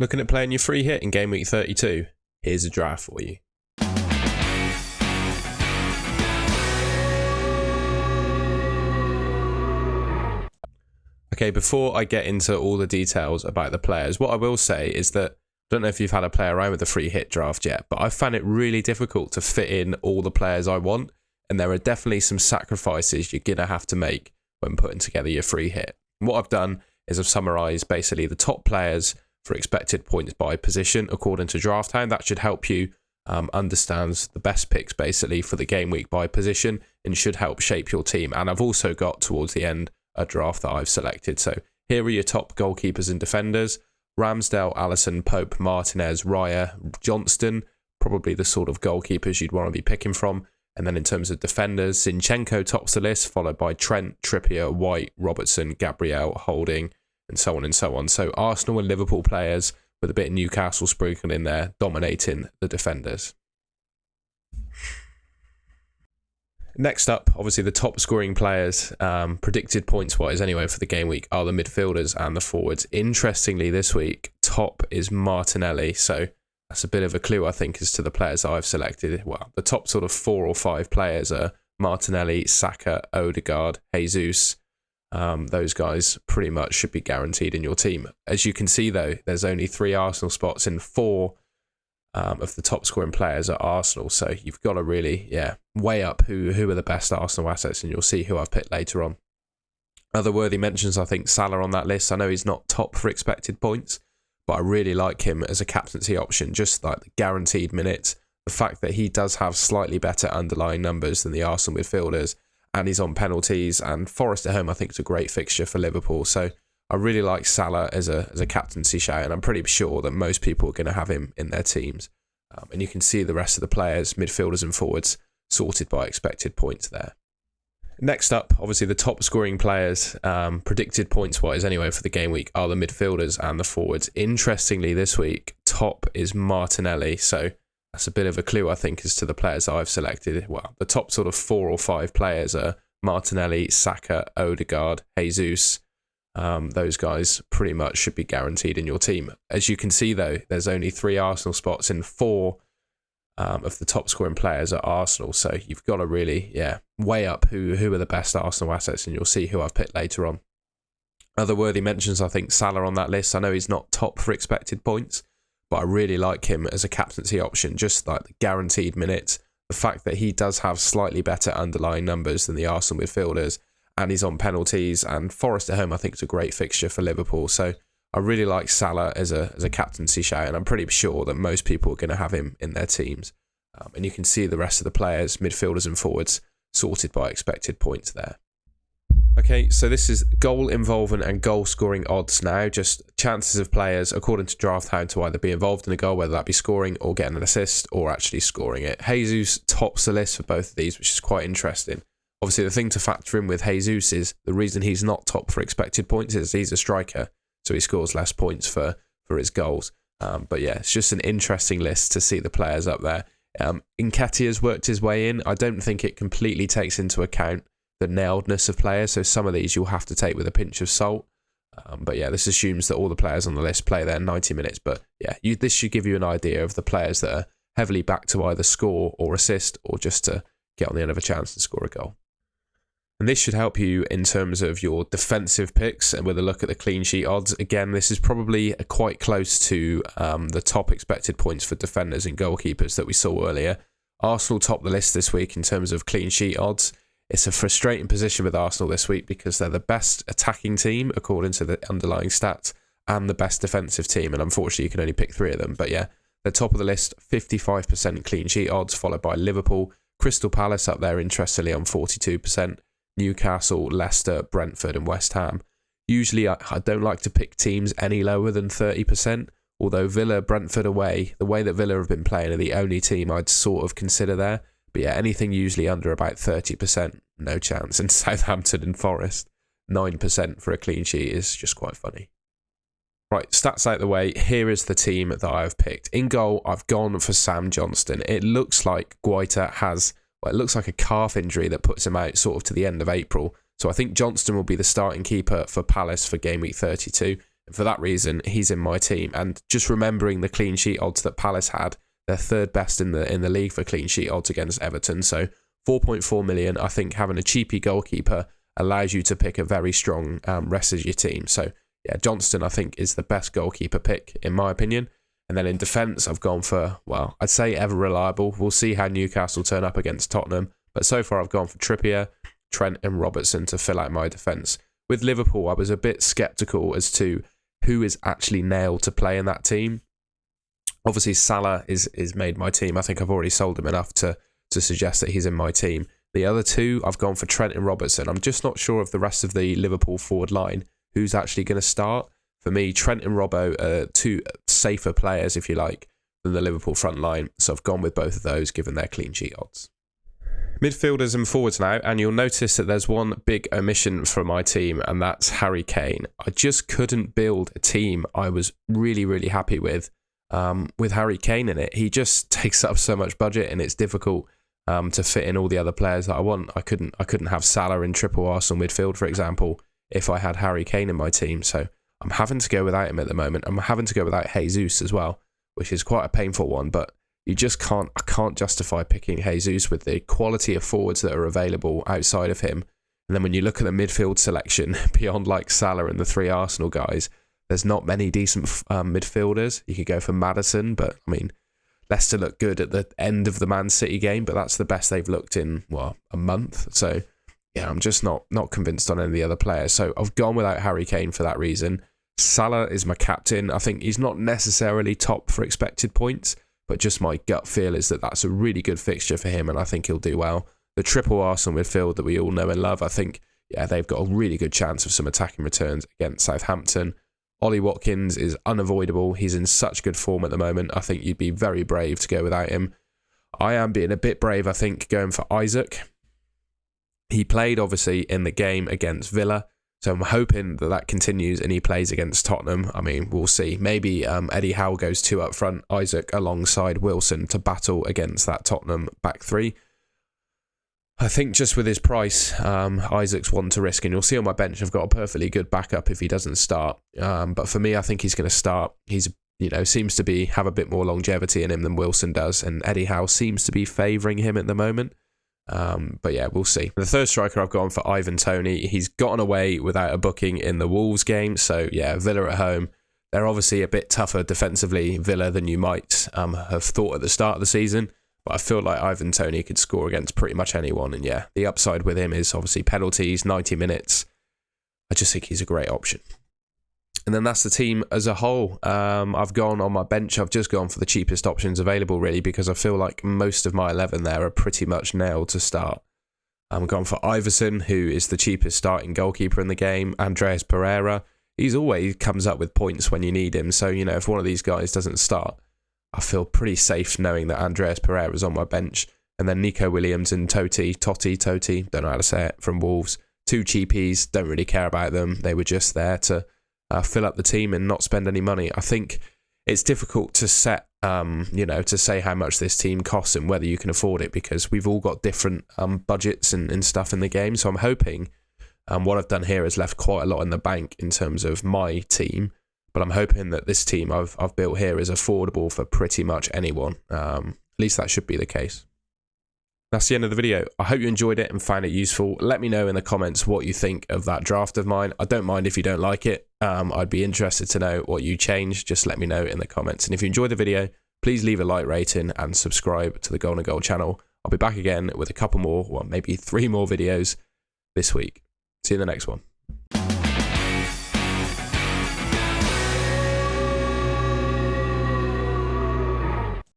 Looking at playing your free hit in Game Week 32? Here's a draft for you. Okay, before I get into all the details about the players, what I will say is that, I don't know if you've had a play around with the free hit draft yet, but I found it really difficult to fit in all the players I want, and there are definitely some sacrifices you're going to have to make when putting together your free hit. And what I've done is I've summarised basically the top players for expected points by position according to Draft Hound. That should help you understand the best picks basically for the game week by position and should help shape your team. And I've also got towards the end a draft that I've selected. So here are your top goalkeepers and defenders: Ramsdale, Alisson, Pope, Martinez, Raya, Johnston, probably the sort of goalkeepers you'd want to be picking from. And then in terms of defenders, Zinchenko tops the list, followed by Trent, Trippier, White, Robertson, Gabriel, Holding, and so on and so on. So Arsenal and Liverpool players with a bit of Newcastle sprinkled in there, dominating the defenders. Next up, obviously the top scoring players, predicted points-wise anyway for the game week, are the midfielders and the forwards. Interestingly, this week, top is Martinelli. So that's a bit of a clue, I think, as to the players I've selected. Well, the top sort of 4 or 5 players are Martinelli, Saka, Odegaard, Jesus. Those guys pretty much should be guaranteed in your team. As you can see, though, there's only 3 Arsenal spots in 4 of the top scoring players at Arsenal. So you've got to really, weigh up who are the best Arsenal assets, and you'll see who I've picked later on. Other worthy mentions, I think Salah on that list. I know he's not top for expected points, but I really like him as a captaincy option, just like the guaranteed minutes. The fact that he does have slightly better underlying numbers than the Arsenal midfielders, and he's on penalties, and Forest at home I think is a great fixture for Liverpool. So I really like Salah as a captaincy shout, and I'm pretty sure that most people are going to have him in their teams. And you can see the rest of the players, midfielders and forwards, sorted by expected points there. Next up, obviously the top scoring players, predicted points-wise anyway for the game week, are the midfielders and the forwards. Interestingly, this week, top is Martinelli. So that's a bit of a clue, I think, as to the players that I've selected. Well, the top sort of 4 or 5 players are Martinelli, Saka, Odegaard, Jesus. Those guys pretty much should be guaranteed in your team. As you can see, though, there's only 3 Arsenal spots in 4 of the top scoring players at Arsenal. So you've got to really, weigh up who are the best Arsenal assets, and you'll see who I've picked later on. Other worthy mentions, I think Salah on that list. I know he's not top for expected points, but I really like him as a captaincy option, just like the guaranteed minutes. The fact that he does have slightly better underlying numbers than the Arsenal midfielders, and he's on penalties, and Forest at home I think is a great fixture for Liverpool. So I really like Salah as a captaincy shout, and I'm pretty sure that most people are going to have him in their teams. And you can see the rest of the players, midfielders and forwards, sorted by expected points there. Okay, so this is goal involvement and goal scoring odds now, just chances of players according to Draft Hound to either be involved in a goal, whether that be scoring or getting an assist or actually scoring it. Jesus tops the list for both of these, which is quite interesting. Obviously, the thing to factor in with Jesus is the reason he's not top for expected points is he's a striker, so he scores less points for his goals. But yeah, it's just an interesting list to see the players up there. Nketiah's worked his way in. I don't think it completely takes into account the nailedness of players, so some of these you'll have to take with a pinch of salt. But yeah, this assumes that all the players on the list play their 90 minutes. But yeah, this should give you an idea of the players that are heavily backed to either score or assist, or just to get on the end of a chance to score a goal. And this should help you in terms of your defensive picks, and with a look at the clean sheet odds. Again, this is probably quite close to the top expected points for defenders and goalkeepers that we saw earlier. Arsenal top the list this week in terms of clean sheet odds. It's a frustrating position with Arsenal this week because they're the best attacking team according to the underlying stats and the best defensive team, and unfortunately you can only pick 3 of them. But yeah, they're top of the list, 55% clean sheet odds, followed by Liverpool, Crystal Palace up there interestingly on 42%, Newcastle, Leicester, Brentford and West Ham. Usually I don't like to pick teams any lower than 30%, although Villa, Brentford away, the way that Villa have been playing, are the only team I'd sort of consider there. But yeah, anything usually under about 30%, no chance. And Southampton and Forest, 9% for a clean sheet is just quite funny. Right, stats out the way, here is the team that I've picked. In goal, I've gone for Sam Johnston. It looks like Guaita has, it looks like a calf injury that puts him out sort of to the end of April. So I think Johnston will be the starting keeper for Palace for Game Week 32. For that reason, he's in my team. And just remembering the clean sheet odds that Palace had, they're third best in the league for clean sheet odds against Everton. So 4.4 million, I think having a cheapy goalkeeper allows you to pick a very strong rest of your team. So yeah, Johnston, I think, is the best goalkeeper pick, in my opinion. And then in defence, I've gone for, well, I'd say ever reliable. We'll see how Newcastle turn up against Tottenham. But so far, I've gone for Trippier, Trent and Robertson to fill out my defence. With Liverpool, I was a bit sceptical as to who is actually nailed to play in that team. Obviously, Salah is made my team. I think I've already sold him enough to suggest that he's in my team. The other two, I've gone for Trent and Robertson. I'm just not sure of the rest of the Liverpool forward line, who's actually going to start. For me, Trent and Robbo are two safer players, if you like, than the Liverpool front line. So I've gone with both of those, given their clean sheet odds. Midfielders and forwards now, and you'll notice that there's one big omission from my team, and that's Harry Kane. I just couldn't build a team I was really, really happy with Harry Kane in it. He just takes up so much budget, and it's difficult to fit in all the other players that I want. I couldn't have Salah in triple Arsenal midfield, for example, if I had Harry Kane in my team. So I'm having to go without him at the moment. I'm having to go without Jesus as well, which is quite a painful one, but you just can't. I can't justify picking Jesus with the quality of forwards that are available outside of him. And then when you look at the midfield selection, beyond like Salah and the three Arsenal guys, there's not many decent midfielders. You could go for Maddison, but I mean, Leicester looked good at the end of the Man City game, but that's the best they've looked in, well, a month. So yeah, I'm just not convinced on any of the other players. So I've gone without Harry Kane for that reason. Salah is my captain. I think he's not necessarily top for expected points, but just my gut feel is that that's a really good fixture for him, and I think he'll do well. The triple Arsenal midfield that we all know and love, I think, yeah, they've got a really good chance of some attacking returns against Southampton. Ollie Watkins is unavoidable. He's in such good form at the moment. I think you'd be very brave to go without him. I am being a bit brave, I think, going for Isaac. He played, obviously, in the game against Villa, so I'm hoping that continues and he plays against Tottenham. I mean, we'll see. Maybe Eddie Howe goes two up front, Isaac alongside Wilson to battle against that Tottenham back three. I think just with his price, Isaac's one to risk, and you'll see on my bench I've got a perfectly good backup if he doesn't start. But for me, I think he's going to start. He's, seems to have a bit more longevity in him than Wilson does, and Eddie Howe seems to be favouring him at the moment. But yeah, we'll see. The third striker I've gone for Ivan Toney. He's gotten away without a booking in the Wolves game, so yeah, Villa at home. They're obviously a bit tougher defensively, Villa, than you might have thought at the start of the season. But I feel like Ivan Toney could score against pretty much anyone. And yeah, the upside with him is obviously penalties, 90 minutes. I just think he's a great option. And then that's the team as a whole. I've gone on my bench. I've just gone for the cheapest options available, really, because I feel like most of my 11 there are pretty much nailed to start. I'm gone for Iverson, who is the cheapest starting goalkeeper in the game. Andreas Pereira. He's always comes up with points when you need him. So, if one of these guys doesn't start, I feel pretty safe knowing that Andreas Pereira is on my bench. And then Nico Williams and Totti, don't know how to say it, from Wolves. Two cheapies, don't really care about them. They were just there to fill up the team and not spend any money. I think it's difficult to set, to say how much this team costs and whether you can afford it, because we've all got different budgets and stuff in the game. So I'm hoping what I've done here has left quite a lot in the bank in terms of my team. But I'm hoping that this team I've built here is affordable for pretty much anyone. At least that should be the case. That's the end of the video. I hope you enjoyed it and found it useful. Let me know in the comments what you think of that draft of mine. I don't mind if you don't like it. I'd be interested to know what you changed. Just let me know in the comments. And if you enjoyed the video, please leave a like rating and subscribe to the Golden Goal channel. I'll be back again with a couple more, maybe 3 more videos this week. See you in the next one.